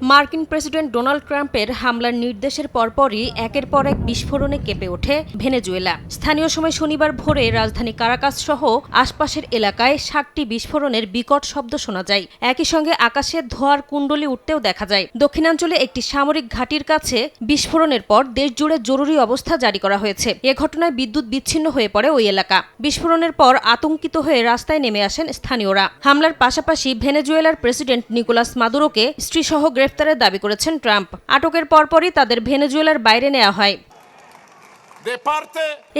মার্কিন president Donald ট্রাম্পের হামলার নির্দেশের পরপরই একের পর এক বিস্ফোরণে কেঁপে ওঠে ভেনেজুয়েলা। স্থানীয় সময় শনিবার ভোরে রাজধানী কারাকাস সহ আশপাশের এলাকায় 7টি বিস্ফোরণের বিকট শব্দ শোনা যায়। একই সঙ্গে আকাশে ধোঁয়ার কুণ্ডলী উঠতেও দেখা যায়। দক্ষিণাঞ্চলে একটি সামরিক ঘাঁটির কাছে বিস্ফোরণের পর দেশজুড়ে জরুরি অবস্থা জারি করা হয়েছে। এ ঘটনায় বিদ্যুৎ বিচ্ছিন্ন হয়ে পড়ে ওই এলাকা। বিস্ফোরণের পর আতঙ্কিত হয়ে রাস্তায় নেমে আসেন স্থানীয়রা। হামলার পাশাপাশি ভেনেজুয়েলার প্রেসিডেন্ট নিকোলাস মাদুরোকে স্ত্রীসহ গ্রেফতারের দাবি করেছেন ট্রাম্প। আটকের পরপরই তাদের ভেনেজুয়েলার বাইরে নেওয়া হয়।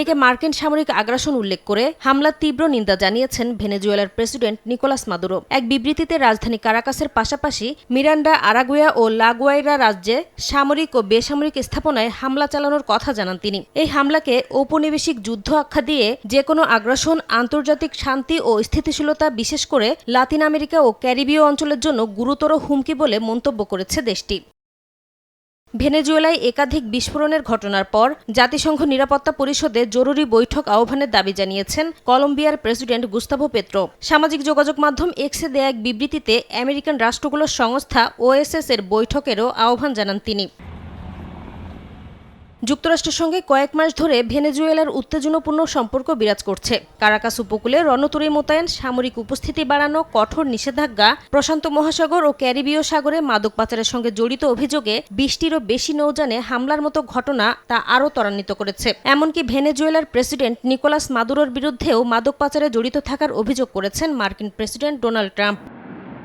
একে মার্কিন সামরিক আগ্রাসন উল্লেখ করে হামলার তীব্র নিন্দা জানিয়েছেন ভেনেজুয়েলার প্রেসিডেন্ট নিকোলাস মাদুরো। এক বিবৃতিতে রাজধানী কারাকাসের পাশাপাশি মিরান্ডা, আরাগুয়া ও লা গুয়াইরা রাজ্যে সামরিক ও বেসামরিক স্থাপনায় হামলা চালানোর কথা জানান তিনি। এই হামলাকে ঔপনিবেশিক যুদ্ধ আখ্যা দিয়ে যেকোনো আগ্রাসন আন্তর্জাতিক শান্তি ও স্থিতিশীলতা, বিশেষ করে লাতিন আমেরিকা ও ক্যারিবীয় অঞ্চলের জন্য গুরুতর হুমকি বলে মন্তব্য করেছে দেশটি। ভেনেজুয়েলায় একাধিক বিস্ফোরণের ঘটনার পর জাতিসংঘ নিরাপত্তা পরিষদে জরুরি বৈঠক আহ্বানের দাবি জানিয়েছেন কলম্বিয়ার প্রেসিডেন্ট গুস্তাভো পেত্রো। সামাজিক যোগাযোগ মাধ্যম এক্সে দেয়া এক বিবৃতিতে আমেরিকান রাষ্ট্রগুলোর সংস্থা ওএসএস এর বৈঠকেরও আহ্বান জানান তিনি। যুক্তরাষ্ট্রের সঙ্গে কয়েক মাস ধরে ভেনেজুয়েলার উত্তেজনাপূর্ণ সম্পর্ক বিরাজ করছে। কারাকাস উপকূলে রণতরী মোতায়েন, সামরিক উপস্থিতি বাড়ানো, কঠোর নিষেধাজ্ঞা, প্রশান্ত মহাসাগর ও ক্যারিবীয় সাগরে মাদক পাচারের সঙ্গে জড়িত অভিযোগে 20টিরও বেশি নৌযানে হামলার মতো ঘটনা তা আরও ত্বরান্বিত করেছে। এমনকি ভেনেজুয়েলার প্রেসিডেন্ট নিকোলাস মাদুরোর বিরুদ্ধেও মাদক পাচারে জড়িত থাকার অভিযোগ করেছেন মার্কিন প্রেসিডেন্ট ডোনাল্ড ট্রাম্প।